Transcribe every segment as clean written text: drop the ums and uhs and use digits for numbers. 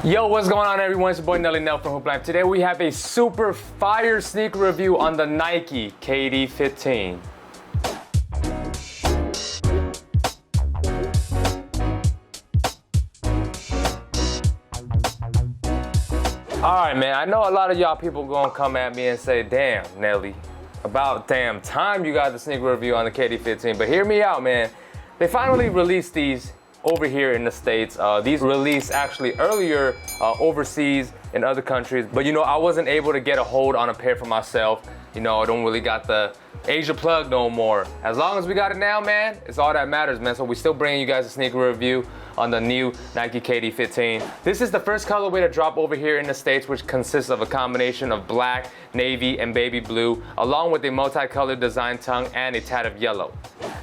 Yo, what's going on everyone? It's your boy Nelly Nell from Hoop Life. Today we have a super fire sneaker review on the Nike KD15. Alright man, I know a lot of y'all people gonna come at me and say, damn Nelly, about damn time you got the sneaker review on the KD15, but hear me out man. They finally released these over here in the States. These released actually earlier overseas in other countries, but you know, I wasn't able to get a hold on a pair for myself. You know, I don't really got the Asia plug no more. As long as we got it now, man, it's all that matters, man. So we still bringing you guys a sneaker review on the new Nike KD15. This is the first colorway to drop over here in the States, which consists of a combination of black, navy, and baby blue, along with a multicolored design tongue and a tad of yellow.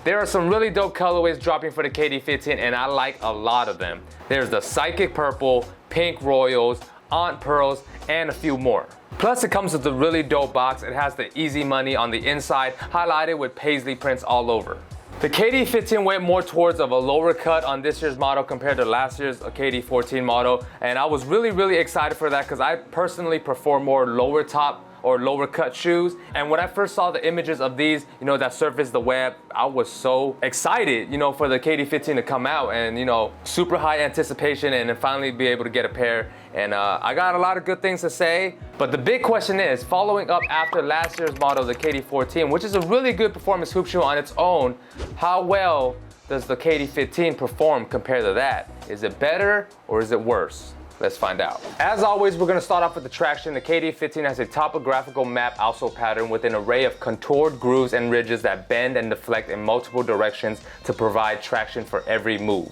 There are some really dope colorways dropping for the KD15, and I like a lot of them. There's the Psychic Purple, Pink Royals, Aunt Pearls, and a few more. Plus it comes with a really dope box. It has the Easy Money on the inside, highlighted with paisley prints all over. The KD15 went more towards of a lower cut on this year's model compared to last year's KD14 model, and I was really excited for that because I personally prefer more lower top or lower cut shoes. And when I first saw the images of these, you know, that surfaced the web, I was so excited, you know, for the KD15 to come out, and you know, super high anticipation, and then finally be able to get a pair. And I got a lot of good things to say, but the big question is, following up after last year's model, the KD14, which is a really good performance hoop shoe on its own, how well does the KD15 perform compared to that? Is it better or is it worse? Let's find out. As always, we're gonna start off with the traction. The KD15 has a topographical map outsole pattern with an array of contoured grooves and ridges that bend and deflect in multiple directions to provide traction for every move.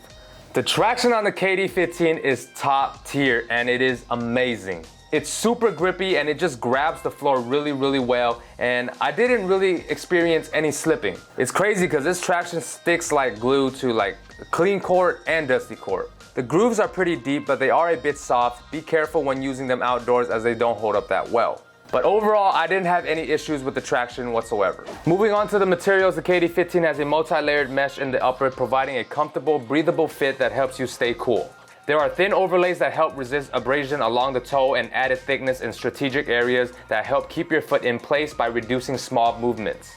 The traction on the KD15 is top tier, and it is amazing. It's super grippy and it just grabs the floor really well, and I didn't really experience any slipping. It's crazy because this traction sticks like glue to like clean court and dusty court. The grooves are pretty deep, but they are a bit soft. Be careful when using them outdoors as they don't hold up that well. But overall, I didn't have any issues with the traction whatsoever. Moving on to the materials, the KD15 has a multi-layered mesh in the upper, providing a comfortable, breathable fit that helps you stay cool. There are thin overlays that help resist abrasion along the toe and added thickness in strategic areas that help keep your foot in place by reducing small movements.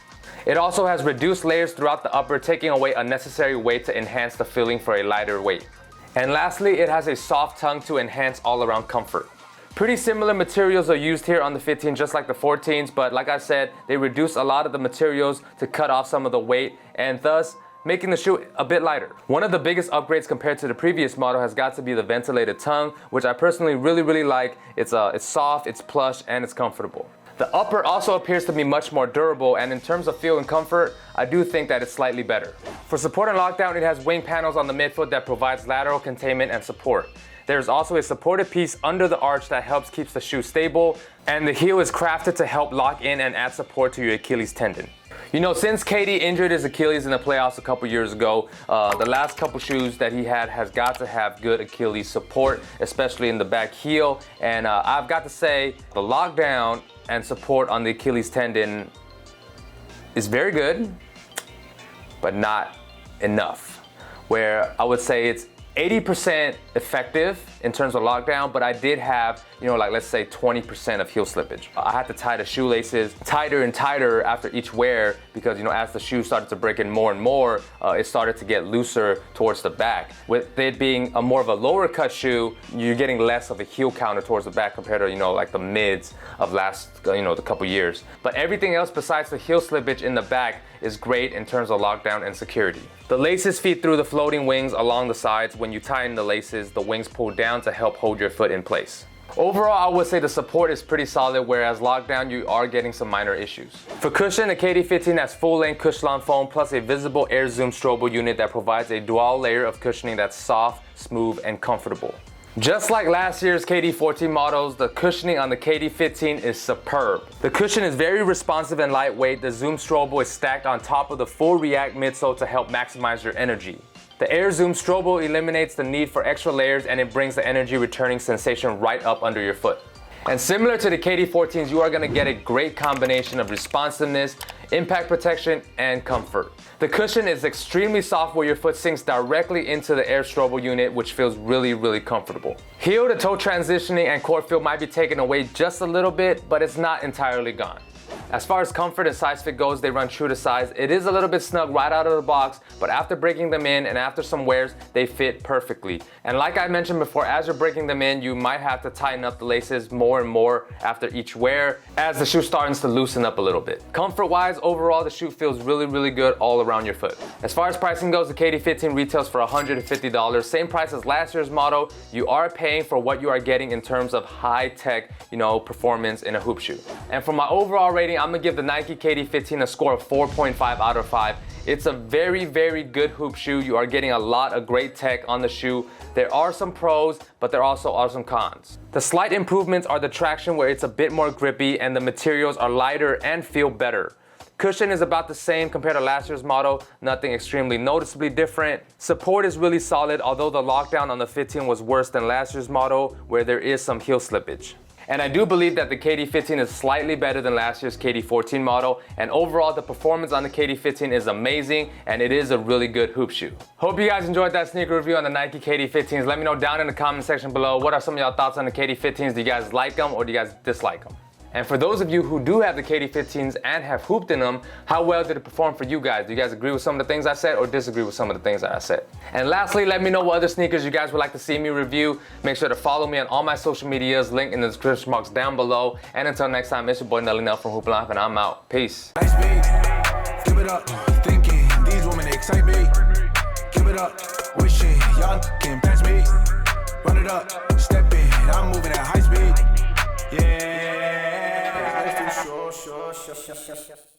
It also has reduced layers throughout the upper, taking away unnecessary weight to enhance the feeling for a lighter weight. And lastly, it has a soft tongue to enhance all-around comfort. Pretty similar materials are used here on the 15, just like the 14s, but like I said, they reduce a lot of the materials to cut off some of the weight, and thus making the shoe a bit lighter. One of the biggest upgrades compared to the previous model has got to be the ventilated tongue, which I personally really like. It's soft, it's plush, and it's comfortable. The upper also appears to be much more durable, and in terms of feel and comfort, I do think that it's slightly better. For support and lockdown, it has wing panels on the midfoot that provides lateral containment and support. There's also a supported piece under the arch that helps keep the shoe stable, and the heel is crafted to help lock in and add support to your Achilles tendon. You know, since KD injured his Achilles in the playoffs a couple years ago, the last couple shoes that he had has got to have good Achilles support, especially in the back heel. And I've got to say, the lockdown and support on the Achilles tendon is very good, but not enough. Where I would say it's 80% effective in terms of lockdown, but I did have, you know, like let's say 20% of heel slippage. I had to tie the shoelaces tighter and tighter after each wear because, you know, as the shoe started to break in more and more, it started to get looser towards the back. With it being a more of a lower cut shoe, you're getting less of a heel counter towards the back compared to, you know, like the mids of last, you know, the couple years. But everything else besides the heel slippage in the back is great in terms of lockdown and security. The laces feed through the floating wings along the sides. When you tighten the laces, the wings pull down to help hold your foot in place. Overall, I would say the support is pretty solid, whereas lockdown, you are getting some minor issues. For cushion, the KD15 has full-length Cushlon foam plus a visible air zoom strobo unit that provides a dual layer of cushioning that's soft, smooth, and comfortable. Just like last year's KD14 models, the cushioning on the KD15 is superb. The cushion is very responsive and lightweight. The zoom strobo is stacked on top of the full React midsole to help maximize your energy. The Air Zoom Strobo eliminates the need for extra layers, and it brings the energy returning sensation right up under your foot. And similar to the KD14s, you are gonna get a great combination of responsiveness, impact protection, and comfort. The cushion is extremely soft where your foot sinks directly into the air strobel unit, which feels really, really comfortable. Heel to toe transitioning and core feel might be taken away just a little bit, but it's not entirely gone. As far as comfort and size fit goes, they run true to size. It is a little bit snug right out of the box, but after breaking them in and after some wears, they fit perfectly. And like I mentioned before, as you're breaking them in, you might have to tighten up the laces more and more after each wear as the shoe starts to loosen up a little bit. Comfort-wise, overall, the shoe feels really, really good all around your foot. As far as pricing goes, the KD15 retails for $150. Same price as last year's model. You are paying for what you are getting in terms of high-tech, performance in a hoop shoe. And for my overall rating, I'm gonna give the Nike KD15 a score of 4.5 out of 5. It's a very, very good hoop shoe. You are getting a lot of great tech on the shoe. There are some pros, but there also are some cons. The slight improvements are the traction, where it's a bit more grippy and the materials are lighter and feel better. Cushion is about the same compared to last year's model, nothing extremely noticeably different. Support is really solid, although the lockdown on the 15 was worse than last year's model, where there is some heel slippage. And I do believe that the KD15 is slightly better than last year's KD14 model, and overall the performance on the KD15 is amazing, and it is a really good hoop shoe. Hope you guys enjoyed that sneaker review on the Nike KD15s. Let me know down in the comment section below, what are some of y'all thoughts on the KD15s? Do you guys like them or do you guys dislike them? And for those of you who do have the KD15s and have hooped in them, how well did it perform for you guys? Do you guys agree with some of the things I said or disagree with some of the things that I said? And lastly, let me know what other sneakers you guys would like to see me review. Make sure to follow me on all my social medias, link in the description box down below. And until next time, it's your boy Nelly Nell from Hoop Life, and I'm out. Peace. Give it up, thinking these women excite me. Give it up, wishing y'all can pass me. Run it up, stepping, I'm moving at high speed. Yeah. Sure.